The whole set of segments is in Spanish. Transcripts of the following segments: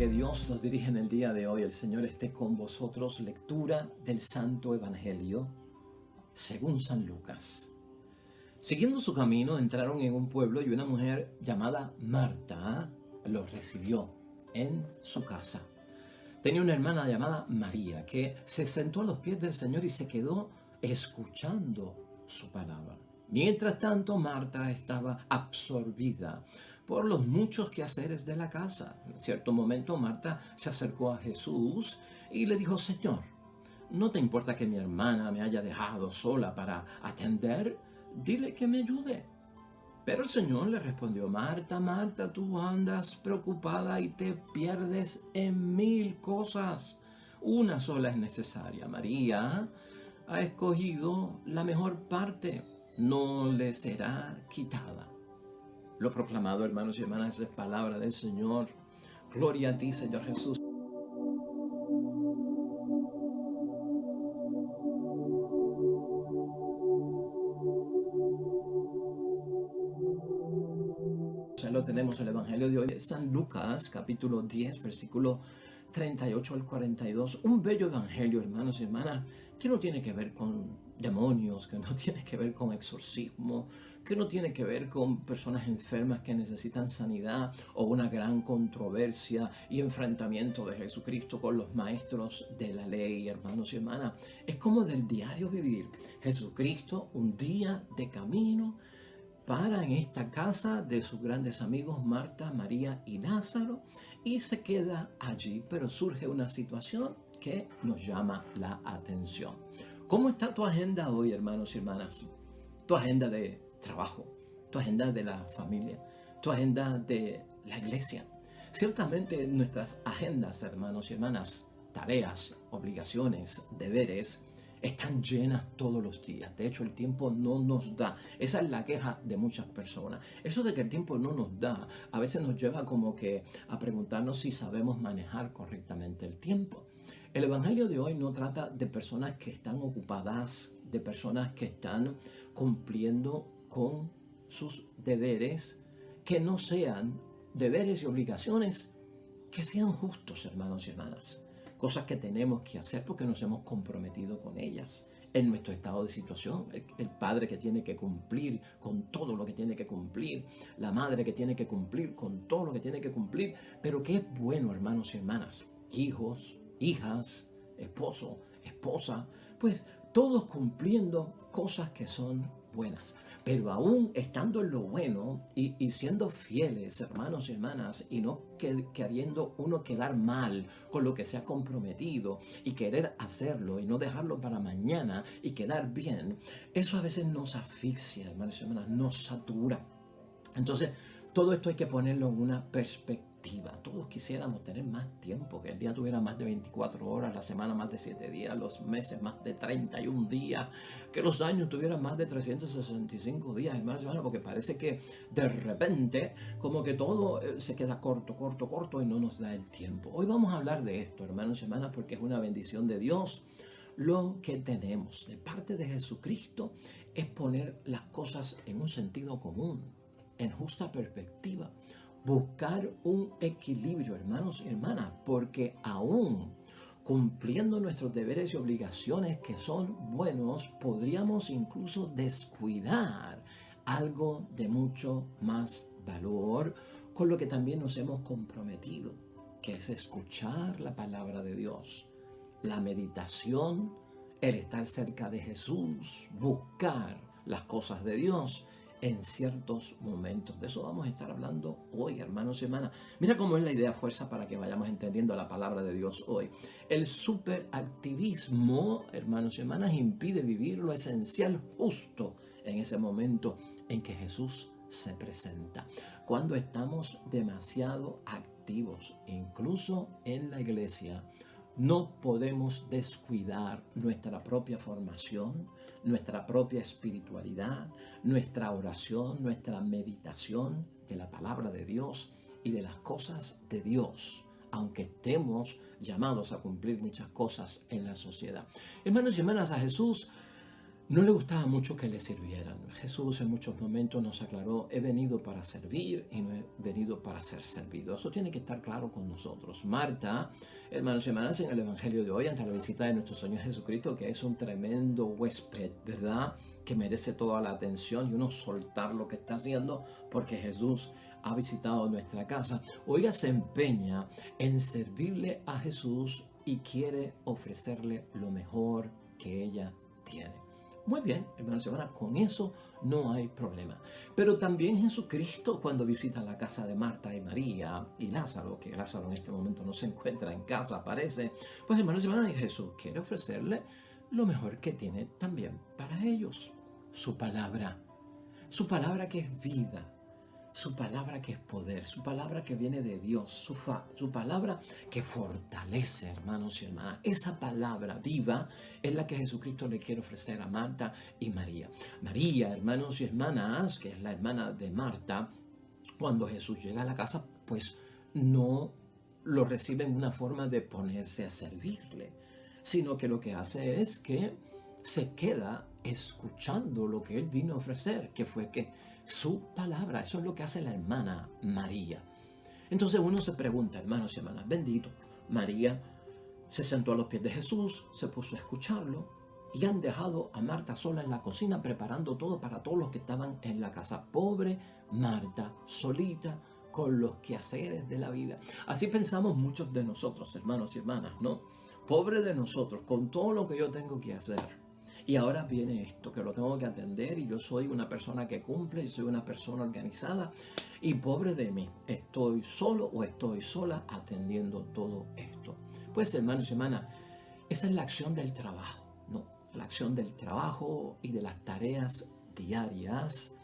que Dios nos dirige en el día de hoy. El Señor esté con vosotros. Lectura del Santo Evangelio según San Lucas. Siguiendo su camino, entraron en un pueblo y una mujer llamada Marta los recibió en su casa. Tenía una hermana llamada María que se sentó a los pies del Señor y se quedó escuchando su palabra. Mientras tanto, Marta estaba absorbida por los muchos quehaceres de la casa. En cierto momento, Marta se acercó a Jesús y le dijo: Señor, ¿no te importa que mi hermana me haya dejado sola para atender? Dile que me ayude. Pero el Señor le respondió: Marta, Marta, tú andas preocupada y te pierdes en 1000 cosas. Una sola es necesaria. María ha escogido la mejor parte, no le será quitada. Lo proclamado, hermanos y hermanas, es palabra del Señor. Gloria a ti, Señor Jesús. Ya lo tenemos, el Evangelio de hoy, San Lucas, capítulo 10, versículo 38 al 42. Un bello evangelio, hermanos y hermanas, que no tiene que ver con demonios, que no tiene que ver con exorcismo, que no tiene que ver con personas enfermas que necesitan sanidad o una gran controversia y enfrentamiento de Jesucristo con los maestros de la ley, hermanos y hermanas. Es como del diario vivir. Jesucristo, un día de camino, para en esta casa de sus grandes amigos Marta, María y Lázaro y se queda allí, pero surge una situación que nos llama la atención. ¿Cómo está tu agenda hoy, hermanos y hermanas? Tu agenda de trabajo, tu agenda de la familia, tu agenda de la iglesia. Ciertamente nuestras agendas, hermanos y hermanas, tareas, obligaciones, deberes, están llenas todos los días. De hecho, el tiempo no nos da. Esa es la queja de muchas personas. Eso de que el tiempo no nos da, a veces nos lleva como que a preguntarnos si sabemos manejar correctamente el tiempo. El Evangelio de hoy no trata de personas que están ocupadas, de personas que están cumpliendo con sus deberes, que no sean deberes y obligaciones, que sean justos, hermanos y hermanas. Cosas que tenemos que hacer porque nos hemos comprometido con ellas en nuestro estado de situación. El padre que tiene que cumplir con todo lo que tiene que cumplir, la madre que tiene que cumplir con todo lo que tiene que cumplir. Pero qué es bueno, hermanos y hermanas, hijos, hijas, esposo, esposa, pues todos cumpliendo cosas que son buenas. Pero aún estando en lo bueno y siendo fieles, hermanos y hermanas, y no queriendo uno quedar mal con lo que se ha comprometido y querer hacerlo y no dejarlo para mañana y quedar bien, eso a veces nos asfixia, hermanos y hermanas, nos satura. Entonces, todo esto hay que ponerlo en una perspectiva. Todos quisiéramos tener más tiempo, que el día tuviera más de 24 horas, la semana más de 7 días, los meses más de 31 días, que los años tuvieran más de 365 días, hermanos y hermanas, porque parece que de repente como que todo se queda corto y no nos da el tiempo. Hoy vamos a hablar de esto, hermanos y hermanas, porque es una bendición de Dios. Lo que tenemos de parte de Jesucristo es poner las cosas en un sentido común, en justa perspectiva, buscar un equilibrio, hermanos y hermanas, porque aún cumpliendo nuestros deberes y obligaciones que son buenos, podríamos incluso descuidar algo de mucho más valor con lo que también nos hemos comprometido, que es escuchar la palabra de Dios, la meditación, el estar cerca de Jesús, buscar las cosas de Dios en ciertos momentos. De eso vamos a estar hablando hoy, hermanos y hermanas. Mira cómo es la idea fuerza para que vayamos entendiendo la palabra de Dios hoy. El superactivismo, hermanos y hermanas, impide vivir lo esencial justo en ese momento en que Jesús se presenta. Cuando estamos demasiado activos, incluso en la iglesia, no podemos descuidar nuestra propia formación, nuestra propia espiritualidad, nuestra oración, nuestra meditación de la palabra de Dios y de las cosas de Dios, aunque estemos llamados a cumplir muchas cosas en la sociedad. Hermanos y hermanas, a Jesús no le gustaba mucho que le sirvieran. Jesús en muchos momentos nos aclaró, he venido para servir y no he venido para ser servido. Eso tiene que estar claro con nosotros. Marta, hermanos y hermanas, en el Evangelio de hoy, ante la visita de nuestro Señor Jesucristo, que es un tremendo huésped, ¿verdad? Que merece toda la atención y uno soltar lo que está haciendo porque Jesús ha visitado nuestra casa. Hoy se empeña en servirle a Jesús y quiere ofrecerle lo mejor que ella tiene. Muy bien, hermanos y hermanas, con eso no hay problema. Pero también Jesucristo, cuando visita la casa de Marta y María y Lázaro, que Lázaro en este momento no se encuentra en casa, aparece, pues hermanos y hermanas, Jesús quiere ofrecerle lo mejor que tiene también para ellos. Su palabra que es vida, su palabra que es poder, su palabra que viene de Dios, su palabra que fortalece, hermanos y hermanas. Esa palabra viva es la que Jesucristo le quiere ofrecer a Marta y María. María, hermanos y hermanas, que es la hermana de Marta, cuando Jesús llega a la casa, pues no lo recibe en una forma de ponerse a servirle, sino que lo que hace es que se queda escuchando lo que él vino a ofrecer, que fue que su palabra. Eso es lo que hace la hermana María. Entonces uno se pregunta, hermanos y hermanas, bendito, María se sentó a los pies de Jesús, se puso a escucharlo y han dejado a Marta sola en la cocina preparando todo para todos los que estaban en la casa. Pobre Marta, solita con los quehaceres de la vida. Así pensamos muchos de nosotros, hermanos y hermanas, ¿no? Pobre de nosotros, con todo lo que yo tengo que hacer. Y ahora viene esto, que lo tengo que atender y yo soy una persona que cumple, yo soy una persona organizada y pobre de mí, estoy solo o estoy sola atendiendo todo esto. Pues hermanos y hermanas, esa es la acción del trabajo, ¿no? La acción del trabajo y de las tareas diarias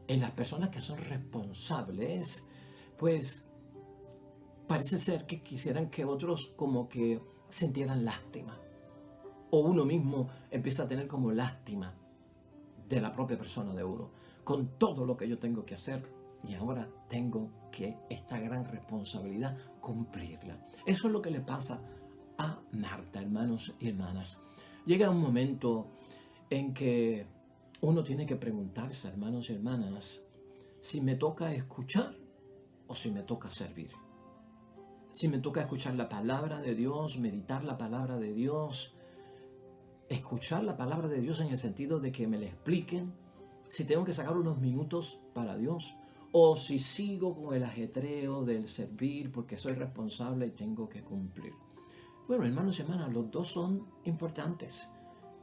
en las personas que son responsables, pues parece ser que quisieran que otros como que sintieran lástima. O uno mismo empieza a tener como lástima de la propia persona de uno, con todo lo que yo tengo que hacer y ahora tengo que esta gran responsabilidad cumplirla. Eso es lo que le pasa a Marta, hermanos y hermanas. Llega un momento en que uno tiene que preguntarse, hermanos y hermanas, si me toca escuchar o si me toca servir. Si me toca escuchar la palabra de Dios, meditar la palabra de Dios, escuchar la palabra de Dios en el sentido de que me la expliquen, si tengo que sacar unos minutos para Dios, o si sigo con el ajetreo del servir porque soy responsable y tengo que cumplir. Bueno, hermanos y hermanas, los dos son importantes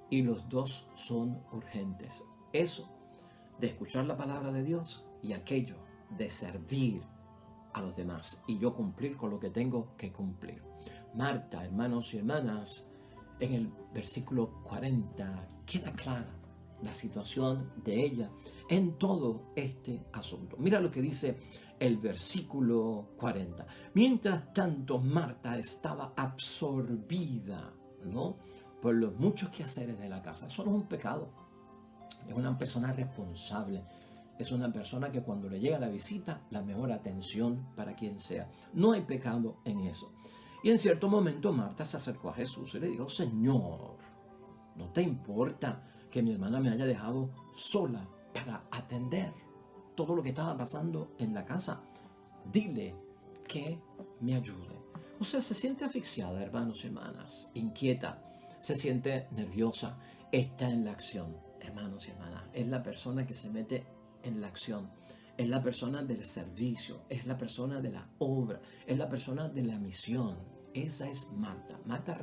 y los dos son urgentes. Eso de escuchar la palabra de Dios y aquello de servir a los demás y yo cumplir con lo que tengo que cumplir. Marta, hermanos y hermanas, en el versículo 40 queda clara la situación de ella en todo este asunto. Mira lo que dice el versículo 40. Mientras tanto, Marta estaba absorbida, ¿no?, por los muchos quehaceres de la casa. Eso no es un pecado. Es una persona responsable. Es una persona que cuando le llega la visita, la mejor atención para quien sea. No hay pecado en eso. Y en cierto momento Marta se acercó a Jesús y le dijo, Señor, ¿no te importa que mi hermana me haya dejado sola para atender todo lo que estaba pasando en la casa? Dile que me ayude. O sea, se siente asfixiada, hermanos y hermanas, inquieta, se siente nerviosa, está en la acción, hermanos y hermanas. Es la persona que se mete en la acción. Es la persona del servicio, es la persona de la obra, es la persona de la misión. Esa es Marta. Marta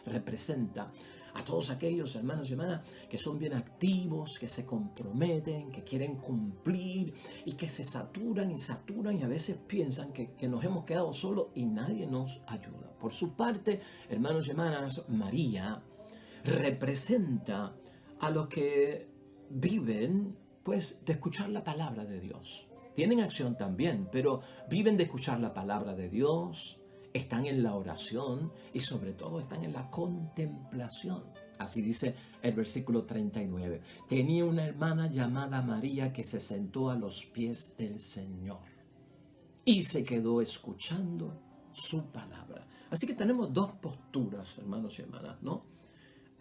representa a todos aquellos hermanos y hermanas que son bien activos, que se comprometen, que quieren cumplir y que se saturan y a veces piensan que nos hemos quedado solos y nadie nos ayuda. Por su parte, hermanos y hermanas, María representa a los que viven pues de escuchar la palabra de Dios. Tienen acción también, pero viven de escuchar la palabra de Dios, están en la oración y sobre todo están en la contemplación. Así dice el versículo 39. Tenía una hermana llamada María que se sentó a los pies del Señor y se quedó escuchando su palabra. Así que tenemos dos posturas, hermanos y hermanas, ¿no?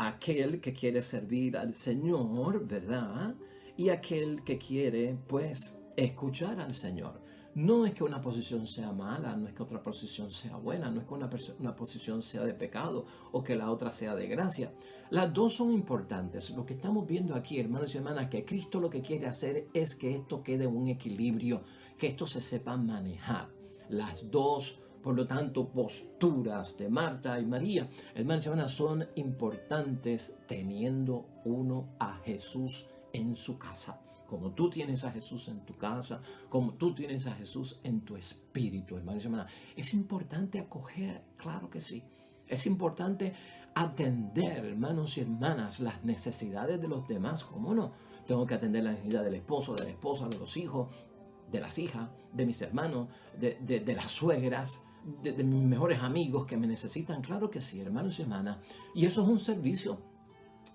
aquel que quiere servir al Señor, ¿verdad? Y aquel que quiere, pues, escuchar al Señor. No es que una posición sea mala, no es que otra posición sea buena, no es que una posición sea de pecado o que la otra sea de gracia. Las dos son importantes. Lo que estamos viendo aquí, hermanos y hermanas, que Cristo lo que quiere hacer es que esto quede en un equilibrio, que esto se sepa manejar. Las dos, por lo tanto, posturas de Marta y María, hermanos y hermanas, son importantes teniendo uno a Jesús en su casa. Como tú tienes a Jesús en tu casa, como tú tienes a Jesús en tu espíritu, hermanos y hermanas. Es importante acoger, claro que sí. Es importante atender, hermanos y hermanas, las necesidades de los demás. ¿Cómo no? Tengo que atender la necesidad del esposo, de la esposa, de los hijos, de las hijas, de mis hermanos, de las suegras, de mis mejores amigos que me necesitan. Claro que sí, hermanos y hermanas. Y eso es un servicio.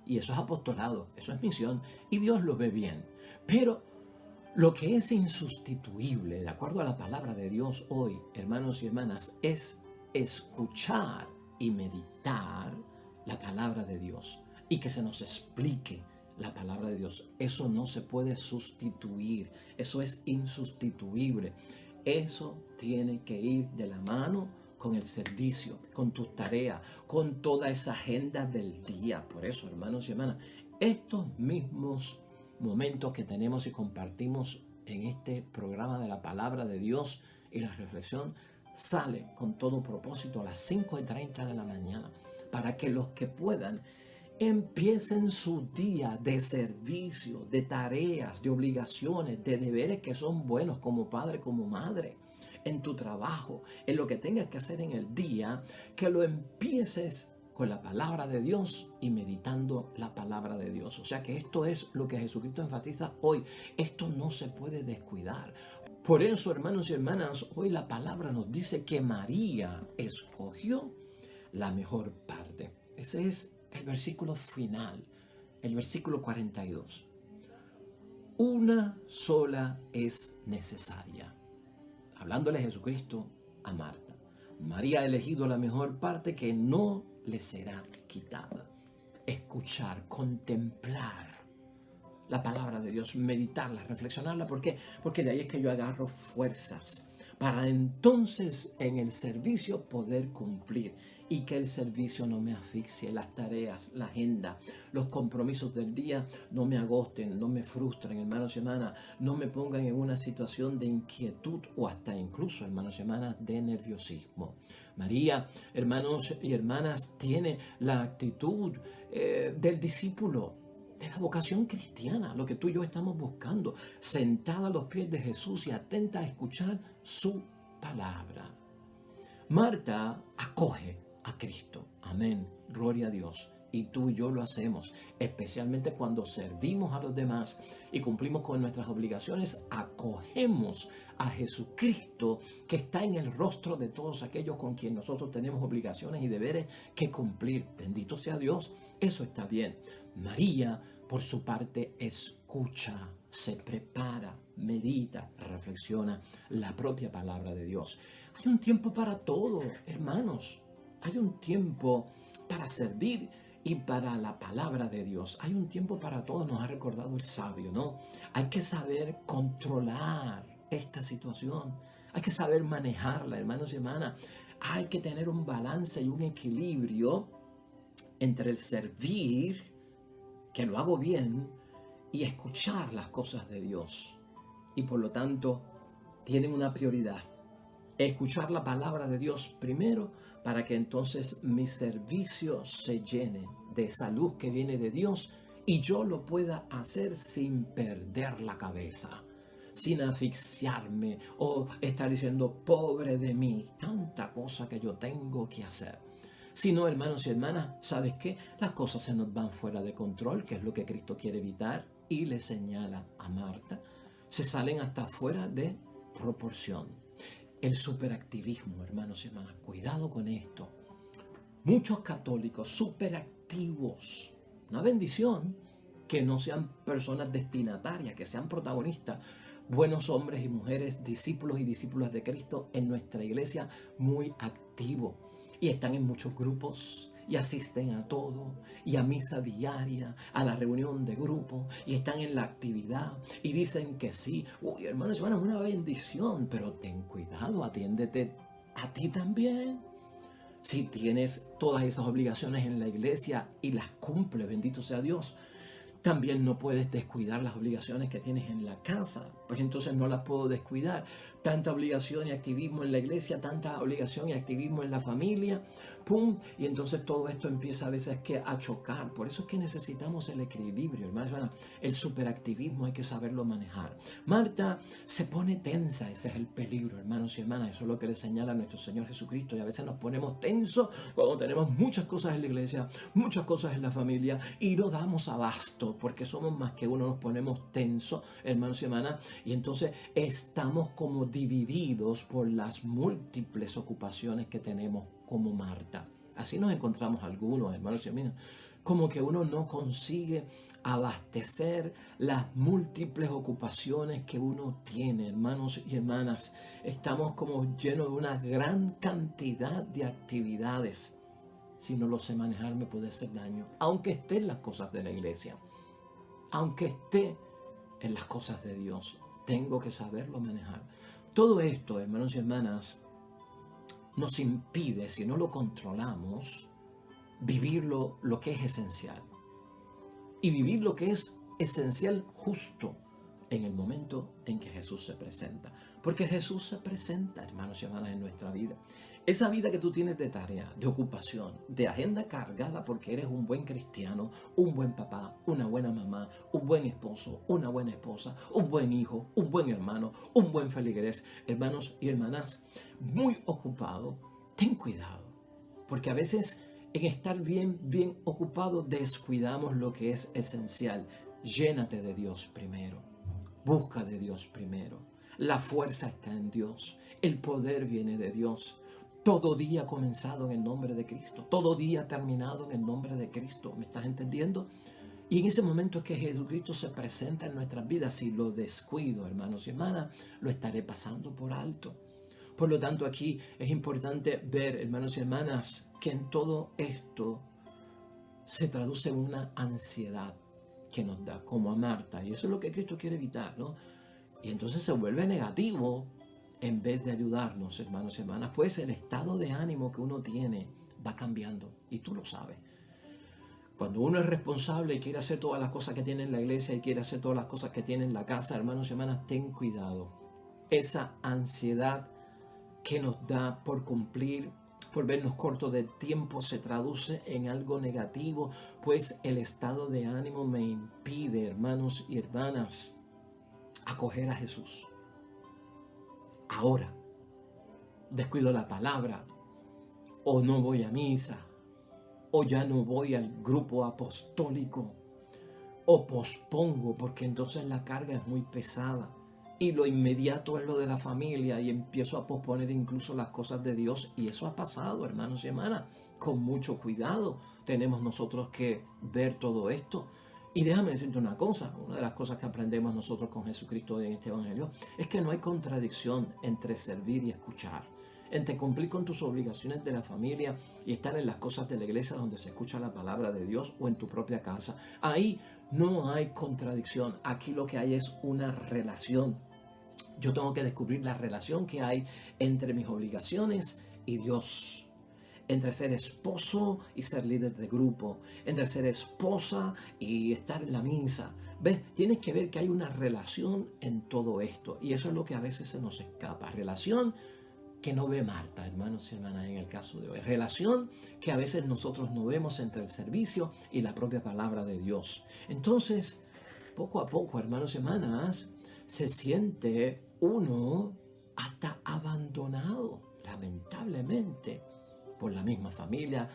Y eso es apostolado, eso es misión. Y Dios lo ve bien. Pero lo que es insustituible, de acuerdo a la palabra de Dios hoy, hermanos y hermanas, es escuchar y meditar la palabra de Dios y que se nos explique la palabra de Dios. Eso no se puede sustituir, eso es insustituible. Eso tiene que ir de la mano con el servicio, con tus tareas, con toda esa agenda del día. Por eso, hermanos y hermanas, estos mismos momentos que tenemos y compartimos en este programa de la palabra de Dios y la reflexión sale con todo propósito a las 5:30 de la mañana para que los que puedan empiecen su día de servicio, de tareas, de obligaciones, de deberes que son buenos como padre, como madre, en tu trabajo, en lo que tengas que hacer en el día, que lo empieces con la palabra de Dios y meditando la palabra de Dios. O sea que esto es lo que Jesucristo enfatiza hoy. Esto no se puede descuidar. Por eso, hermanos y hermanas, hoy la palabra nos dice que María escogió la mejor parte. Ese es el versículo final, el versículo 42. Una sola es necesaria. Hablándole Jesucristo a Marta. María ha elegido la mejor parte que no le será quitada. Escuchar, contemplar la palabra de Dios, meditarla, reflexionarla. ¿Por qué? Porque de ahí es que yo agarro fuerzas para entonces en el servicio poder cumplir y que el servicio no me asfixie, las tareas, la agenda, los compromisos del día no me agosten, no me frustren, hermanos y hermanas, no me pongan en una situación de inquietud o hasta incluso, hermanos y hermanas, de nerviosismo. María, hermanos y hermanas, tiene la actitud del discípulo, de la vocación cristiana, lo que tú y yo estamos buscando, sentada a los pies de Jesús y atenta a escuchar su palabra. Marta acoge a Cristo. Amén. Gloria a Dios. Y tú y yo lo hacemos, especialmente cuando servimos a los demás y cumplimos con nuestras obligaciones, acogemos a Jesucristo que está en el rostro de todos aquellos con quien nosotros tenemos obligaciones y deberes que cumplir. Bendito sea Dios, eso está bien. María, por su parte, escucha, se prepara, medita, reflexiona la propia palabra de Dios. Hay un tiempo para todo, hermanos. Hay un tiempo para servir y para la palabra de Dios. Hay un tiempo para todo, nos ha recordado el sabio, ¿no? Hay que saber controlar esta situación. Hay que saber manejarla, hermanos y hermanas. Hay que tener un balance y un equilibrio entre el servir, que lo hago bien, y escuchar las cosas de Dios. Y por lo tanto, tienen una prioridad. Escuchar la palabra de Dios primero para que entonces mi servicio se llene de esa luz que viene de Dios y yo lo pueda hacer sin perder la cabeza, sin asfixiarme o estar diciendo pobre de mí, tanta cosa que yo tengo que hacer. Si no, hermanos y hermanas, ¿sabes qué? Las cosas se nos van fuera de control, que es lo que Cristo quiere evitar, y le señala a Marta. Se salen hasta fuera de proporción. El superactivismo, hermanos y hermanas, cuidado con esto. Muchos católicos superactivos, una bendición, que no sean personas destinatarias, que sean protagonistas, buenos hombres y mujeres, discípulos y discípulas de Cristo en nuestra iglesia, muy activos. Y están en muchos grupos, y asisten a todo, y a misa diaria, a la reunión de grupo, y están en la actividad, y dicen que sí. Uy, hermanos, hermanas, una bendición, pero ten cuidado, atiéndete a ti también. Si tienes todas esas obligaciones en la iglesia y las cumple, bendito sea Dios, también no puedes descuidar las obligaciones que tienes en la casa, pues entonces no las puedo descuidar. Tanta obligación y activismo en la iglesia, tanta obligación y activismo en la familia, ¡pum! Y entonces todo esto empieza a veces que a chocar. Por eso es que necesitamos el equilibrio, hermanos. El superactivismo hay que saberlo manejar. Marta se pone tensa, ese es el peligro, hermanos y hermanas. Eso es lo que le señala a nuestro Señor Jesucristo. Y a veces nos ponemos tensos cuando tenemos muchas cosas en la iglesia, muchas cosas en la familia y no damos abasto porque somos más que uno, nos ponemos tensos, hermanos y hermanas. Y entonces estamos como divididos por las múltiples ocupaciones que tenemos como Marta. Así nos encontramos algunos, hermanos y hermanas, como que uno no consigue abastecer las múltiples ocupaciones que uno tiene, hermanos y hermanas. Estamos como llenos de una gran cantidad de actividades. Si no lo sé manejar me puede hacer daño, aunque esté en las cosas de la iglesia, aunque esté en las cosas de Dios. Tengo que saberlo manejar. Todo esto, hermanos y hermanas, nos impide, si no lo controlamos, vivir lo que es esencial. Y vivir lo que es esencial justo en el momento en que Jesús se presenta. Porque Jesús se presenta, hermanos y hermanas, en nuestra vida. Esa vida que tú tienes de tarea, de ocupación, de agenda cargada porque eres un buen cristiano, un buen papá, una buena mamá, un buen esposo, una buena esposa, un buen hijo, un buen hermano, un buen feligrés, hermanos y hermanas, muy ocupado, ten cuidado. Porque a veces en estar bien ocupado descuidamos lo que es esencial. Llénate de Dios primero. Busca de Dios primero. La fuerza está en Dios. El poder viene de Dios. Todo día comenzado en el nombre de Cristo. Todo día terminado en el nombre de Cristo. ¿Me estás entendiendo? Y en ese momento es que Jesucristo se presenta en nuestras vidas. Si lo descuido, hermanos y hermanas, lo estaré pasando por alto. Por lo tanto, aquí es importante ver, hermanos y hermanas, que en todo esto se traduce en una ansiedad que nos da, como a Marta. Y eso es lo que Cristo quiere evitar, ¿no? Y entonces se vuelve negativo en vez de ayudarnos, hermanos y hermanas. Pues el estado de ánimo que uno tiene va cambiando. Y tú lo sabes. Cuando uno es responsable y quiere hacer todas las cosas que tiene en la iglesia y quiere hacer todas las cosas que tiene en la casa, hermanos y hermanas, ten cuidado. Esa ansiedad que nos da por cumplir, por vernos cortos de tiempo, se traduce en algo negativo, pues el estado de ánimo me impide, hermanos y hermanas, acoger a Jesús. Ahora, descuido la palabra, o no voy a misa, o ya no voy al grupo apostólico, o pospongo porque entonces la carga es muy pesada. Y lo inmediato es lo de la familia y empiezo a posponer incluso las cosas de Dios. Y eso ha pasado, hermanos y hermanas. Con mucho cuidado tenemos nosotros que ver todo esto. Y déjame decirte una cosa, una de las cosas que aprendemos nosotros con Jesucristo en este Evangelio es que no hay contradicción entre servir y escuchar, entre cumplir con tus obligaciones de la familia y estar en las cosas de la iglesia donde se escucha la palabra de Dios o en tu propia casa. Ahí no hay contradicción. Aquí lo que hay es una relación. Yo tengo que descubrir la relación que hay entre mis obligaciones y Dios. Entre ser esposo y ser líder de grupo. Entre ser esposa y estar en la misa. ¿Ves? Tienes que ver que hay una relación en todo esto. Y eso es lo que a veces se nos escapa. Relación que no ve Marta, hermanos y hermanas, en el caso de hoy. Relación que a veces nosotros no vemos entre el servicio y la propia palabra de Dios. Entonces, poco a poco, hermanos y hermanas, se siente uno hasta abandonado, lamentablemente, por la misma familia,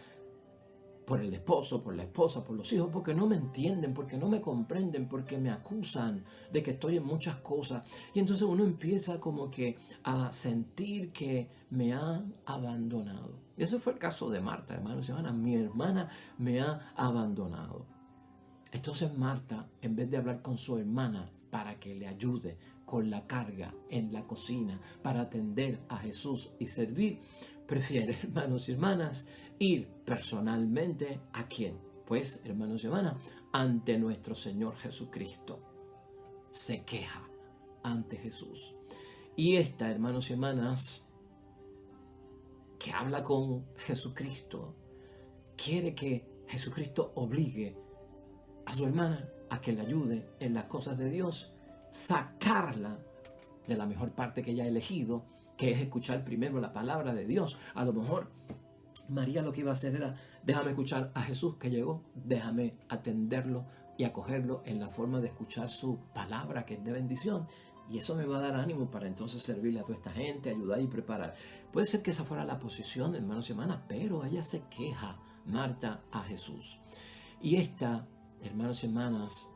por el esposo, por la esposa, por los hijos, porque no me entienden, porque no me comprenden, porque me acusan de que estoy en muchas cosas. Y entonces uno empieza como que a sentir que me han abandonado. Y ese fue el caso de Marta, hermanos y hermanas. Mi hermana me ha abandonado. Entonces Marta, en vez de hablar con su hermana para que le ayude con la carga en la cocina, para atender a Jesús y servir, prefiere, hermanos y hermanas, ir personalmente ¿a quién? Pues, hermanos y hermanas, ante nuestro Señor Jesucristo. Se queja ante Jesús. Y esta, hermanos y hermanas, que habla con Jesucristo, quiere que Jesucristo obligue a su hermana a que le ayude en las cosas de Dios, sacarla de la mejor parte que ella ha elegido, que es escuchar primero la palabra de Dios. A lo mejor María lo que iba a hacer era: déjame escuchar a Jesús que llegó, déjame atenderlo y acogerlo en la forma de escuchar su palabra, que es de bendición, y eso me va a dar ánimo para entonces servirle a toda esta gente, ayudar y preparar. Puede ser que esa fuera la posición, hermanos y hermanas, pero ella se queja, Marta, a Jesús. Y esta, hermanos y hermanas,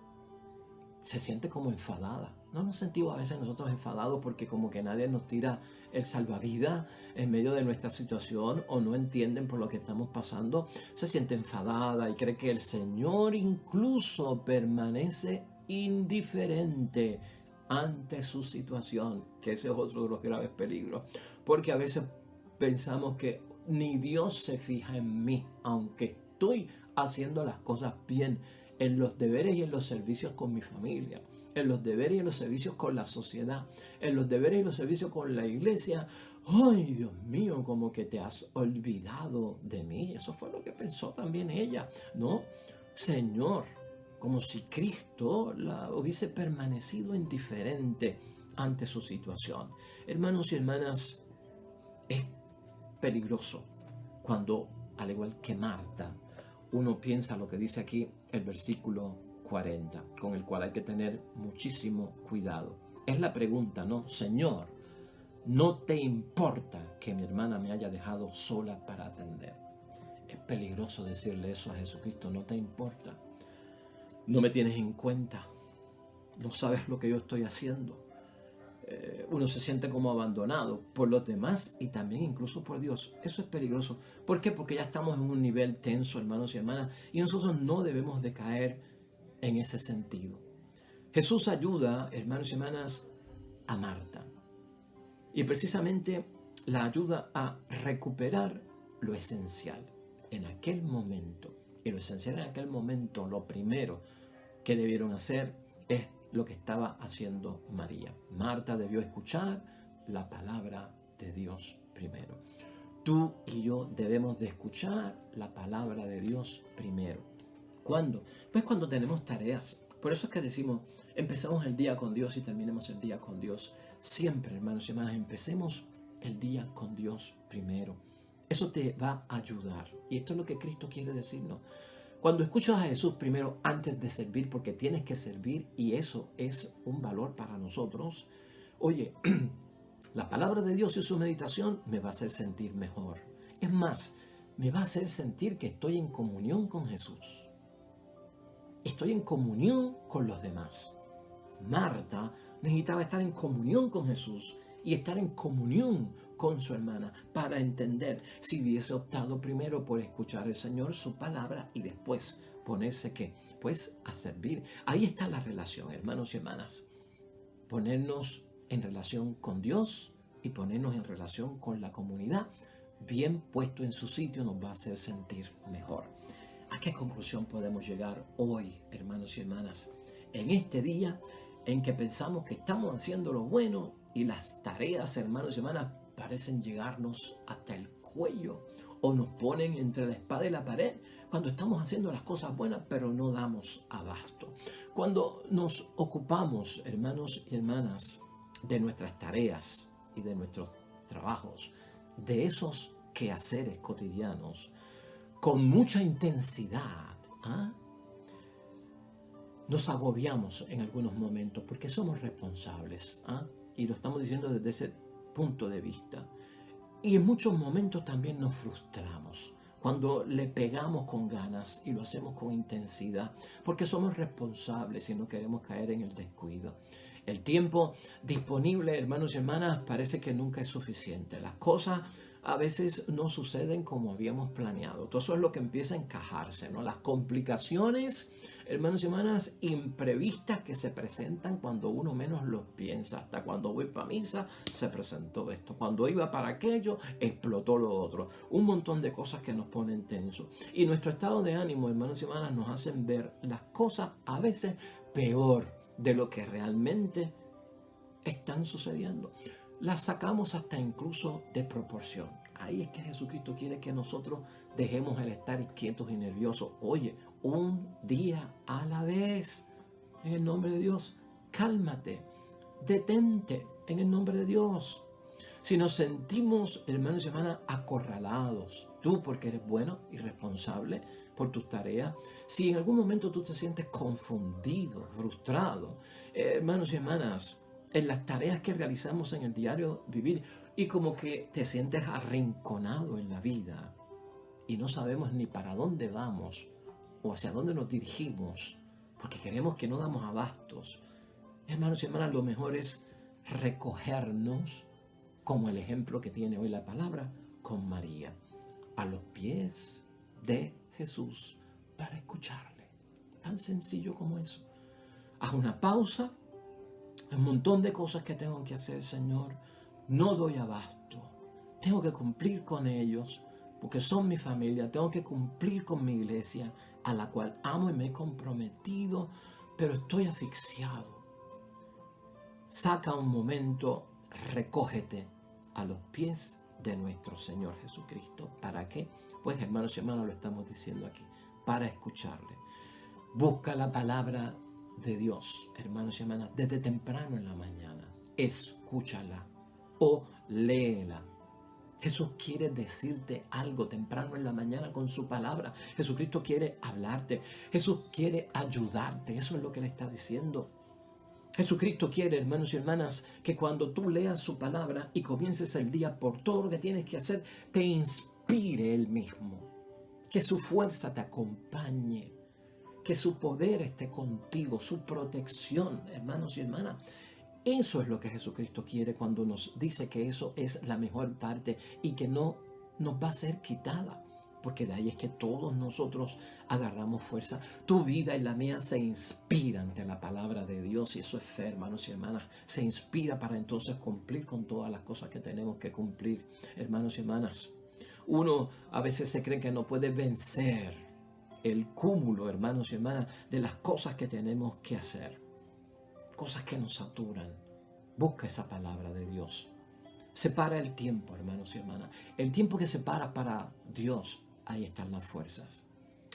se siente como enfadada. ¿No nos sentimos a veces nosotros enfadados porque como que nadie nos tira el salvavidas en medio de nuestra situación, o no entienden por lo que estamos pasando? Se siente enfadada y cree que el Señor incluso permanece indiferente ante su situación, que ese es otro de los graves peligros, porque a veces pensamos que ni Dios se fija en mí, aunque estoy haciendo las cosas bien, en los deberes y en los servicios con mi familia, en los deberes y en los servicios con la sociedad, en los deberes y los servicios con la iglesia. ¡Ay, Dios mío! Como que te has olvidado de mí. Eso fue lo que pensó también ella, ¿no? Señor, como si Cristo la hubiese permanecido indiferente ante su situación. Hermanos y hermanas, es peligroso cuando, al igual que Marta, uno piensa lo que dice aquí el versículo 40, con el cual hay que tener muchísimo cuidado. Es la pregunta, ¿no? Señor, ¿no te importa que mi hermana me haya dejado sola para atender? Es peligroso decirle eso a Jesucristo. No te importa, no me tienes en cuenta, no sabes lo que yo estoy haciendo. Uno se siente como abandonado por los demás y también incluso por Dios. Eso es peligroso. ¿Por qué? Porque ya estamos en un nivel tenso, hermanos y hermanas, y nosotros no debemos de caer en ese sentido. Jesús ayuda, hermanos y hermanas, a Marta, y precisamente la ayuda a recuperar lo esencial en aquel momento. Y lo esencial en aquel momento, lo primero que debieron hacer, es lo que estaba haciendo María. Marta debió escuchar la palabra de Dios primero. Tú y yo debemos de escuchar la palabra de Dios primero. ¿Cuándo? Pues cuando tenemos tareas. Por eso es que decimos, empezamos el día con Dios y terminemos el día con Dios. Siempre, hermanos y hermanas, empecemos el día con Dios primero. Eso te va a ayudar. Y esto es lo que Cristo quiere decirnos. Cuando escuchas a Jesús primero antes de servir, porque tienes que servir y eso es un valor para nosotros, oye, la palabra de Dios y su meditación me va a hacer sentir mejor. Es más, me va a hacer sentir que estoy en comunión con Jesús. Estoy en comunión con los demás. Marta necesitaba estar en comunión con Jesús y estar en comunión con su hermana para entender. Si hubiese optado primero por escuchar al Señor, su palabra, y después ponerse ¿qué? Pues a servir. Ahí está la relación, hermanos y hermanas. Ponernos en relación con Dios y ponernos en relación con la comunidad, bien puesto en su sitio, nos va a hacer sentir mejor. ¿A qué conclusión podemos llegar hoy, hermanos y hermanas? En este día en que pensamos que estamos haciendo lo bueno y las tareas, hermanos y hermanas, parecen llegarnos hasta el cuello o nos ponen entre la espada y la pared, cuando estamos haciendo las cosas buenas pero no damos abasto. Cuando nos ocupamos, hermanos y hermanas, de nuestras tareas y de nuestros trabajos, de esos quehaceres cotidianos, con mucha intensidad, nos agobiamos en algunos momentos porque somos responsables, y lo estamos diciendo desde ese punto de vista. Y en muchos momentos también nos frustramos cuando le pegamos con ganas y lo hacemos con intensidad, porque somos responsables y no queremos caer en el descuido. El tiempo disponible, hermanos y hermanas, parece que nunca es suficiente. Las cosas a veces no suceden como habíamos planeado. Todo eso es lo que empieza a encajarse, ¿no? Las complicaciones, hermanos y hermanas, imprevistas que se presentan cuando uno menos lo piensa. Hasta cuando voy para misa se presentó esto. Cuando iba para aquello, explotó lo otro. Un montón de cosas que nos ponen tensos. Y nuestro estado de ánimo, hermanos y hermanas, nos hacen ver las cosas a veces peor de lo que realmente están sucediendo. Las sacamos hasta incluso de proporción. Ahí es que Jesucristo quiere que nosotros dejemos el estar quietos y nerviosos. Oye, un día a la vez, en el nombre de Dios, cálmate, detente, en el nombre de Dios. Si nos sentimos, hermanos y hermanas, acorralados, tú porque eres bueno y responsable por tus tareas, si en algún momento tú te sientes confundido, frustrado, hermanos y hermanas, en las tareas que realizamos en el diario vivir y como que te sientes arrinconado en la vida y no sabemos ni para dónde vamos o hacia dónde nos dirigimos porque queremos que no damos abastos. Hermanos y hermanas, lo mejor es recogernos como el ejemplo que tiene hoy la palabra con María, a los pies de Jesús para escucharle. Tan sencillo como eso. Haz una pausa. Un montón de cosas que tengo que hacer, Señor. No doy abasto. Tengo que cumplir con ellos porque son mi familia. Tengo que cumplir con mi iglesia a la cual amo y me he comprometido, pero estoy asfixiado. Saca un momento, recógete a los pies de nuestro Señor Jesucristo. ¿Para qué? Pues hermanos y hermanas, lo estamos diciendo aquí, para escucharle. Busca la palabra de Dios, hermanos y hermanas, desde temprano en la mañana. Escúchala o léela. Jesús quiere decirte algo temprano en la mañana con su palabra. Jesucristo quiere hablarte. Jesús quiere ayudarte. Eso es lo que le está diciendo. Jesucristo quiere, hermanos y hermanas, que cuando tú leas su palabra y comiences el día por todo lo que tienes que hacer, te inspire Él mismo. Que su fuerza te acompañe. Que su poder esté contigo, su protección, hermanos y hermanas. Eso es lo que Jesucristo quiere cuando nos dice que eso es la mejor parte y que no nos va a ser quitada. Porque de ahí es que todos nosotros agarramos fuerza. Tu vida y la mía se inspira ante la palabra de Dios y eso es fe, hermanos y hermanas. Se inspira para entonces cumplir con todas las cosas que tenemos que cumplir, hermanos y hermanas. Uno a veces se cree que no puede vencer el cúmulo, hermanos y hermanas, de las cosas que tenemos que hacer. Cosas que nos saturan. Busca esa palabra de Dios. Separa el tiempo, hermanos y hermanas. El tiempo que separa para Dios, ahí están las fuerzas.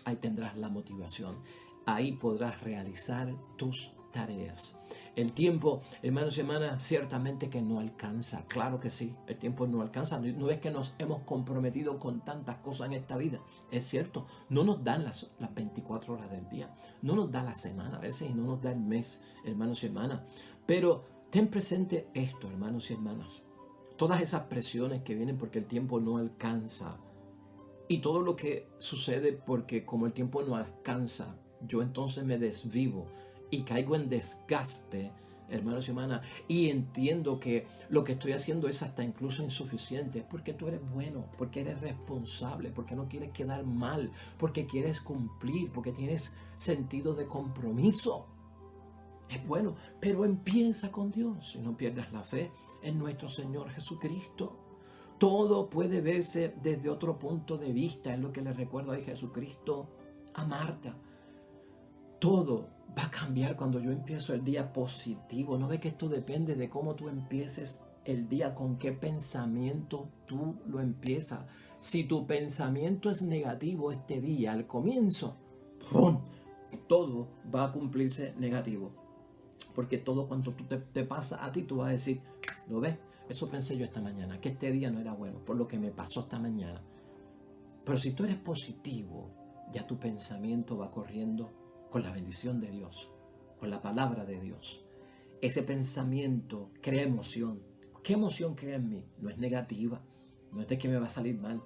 Ahí tendrás la motivación. Ahí podrás realizar tus tareas. El tiempo, hermanos y hermanas, ciertamente que no alcanza. Claro que sí, el tiempo no alcanza. No es que nos hemos comprometido con tantas cosas en esta vida. Es cierto, no nos dan las 24 horas del día. No nos da la semana a veces y no nos da el mes, hermanos y hermanas. Pero ten presente esto, hermanos y hermanas. Todas esas presiones que vienen porque el tiempo no alcanza. Y todo lo que sucede porque como el tiempo no alcanza, yo entonces me desvivo y caigo en desgaste, hermanos y hermanas, y entiendo que lo que estoy haciendo es hasta incluso insuficiente, porque tú eres bueno, porque eres responsable, porque no quieres quedar mal, porque quieres cumplir, porque tienes sentido de compromiso. Es bueno, pero empieza con Dios y no pierdas la fe en nuestro Señor Jesucristo. Todo puede verse desde otro punto de vista, es lo que le recuerdo a Jesucristo a Marta. Todo va a cambiar cuando yo empiezo el día positivo. ¿No ves que esto depende de cómo tú empieces el día, con qué pensamiento tú lo empiezas? Si tu pensamiento es negativo este día, al comienzo, ¡pum!, todo va a cumplirse negativo. Porque todo cuanto te pasa a ti, tú vas a decir, ¿lo ves? Eso pensé yo esta mañana, que este día no era bueno, por lo que me pasó esta mañana. Pero si tú eres positivo, ya tu pensamiento va corriendo con la bendición de Dios, con la palabra de Dios. Ese pensamiento crea emoción. ¿Qué emoción crea en mí? No es negativa, no es de que me va a salir mal.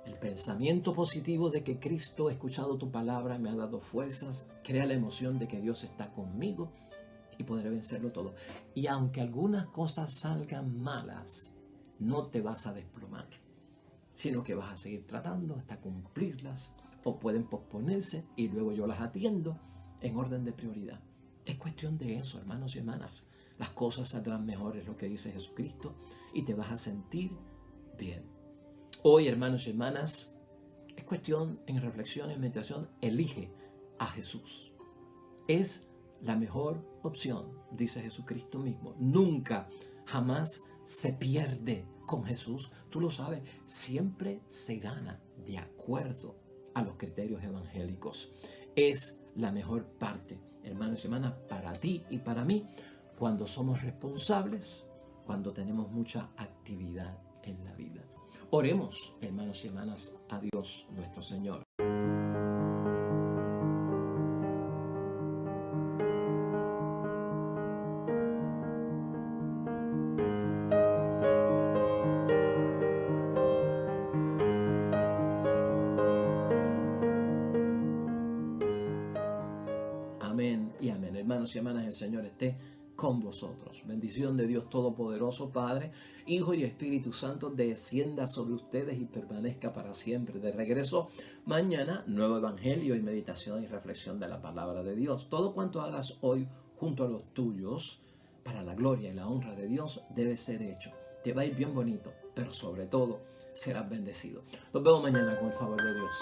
El pensamiento positivo de que Cristo ha escuchado tu palabra, me ha dado fuerzas, crea la emoción de que Dios está conmigo y podré vencerlo todo. Y aunque algunas cosas salgan malas, no te vas a desplomar. sino que vas a seguir tratando hasta cumplirlas, o pueden posponerse y luego yo las atiendo en orden de prioridad. Es cuestión de eso, hermanos y hermanas. Las cosas saldrán mejores, lo que dice Jesucristo, y te vas a sentir bien. Hoy, hermanos y hermanas, es cuestión en reflexión, en meditación, elige a Jesús. Es la mejor opción, dice Jesucristo mismo. Nunca, jamás se pierde con Jesús. Tú lo sabes, siempre se gana de acuerdo a los criterios evangélicos. Es la mejor parte, hermanos y hermanas, para ti y para mí, cuando somos responsables, cuando tenemos mucha actividad en la vida. Oremos, hermanos y hermanas, a Dios nuestro Señor. Amén y amén. Hermanos y hermanas, el Señor esté con vosotros. Bendición de Dios Todopoderoso, Padre, Hijo y Espíritu Santo, descienda sobre ustedes y permanezca para siempre. De regreso mañana, nuevo evangelio y meditación y reflexión de la palabra de Dios. Todo cuanto hagas hoy junto a los tuyos, para la gloria y la honra de Dios, debe ser hecho. Te va a ir bien bonito, pero sobre todo serás bendecido. Nos vemos mañana con el favor de Dios.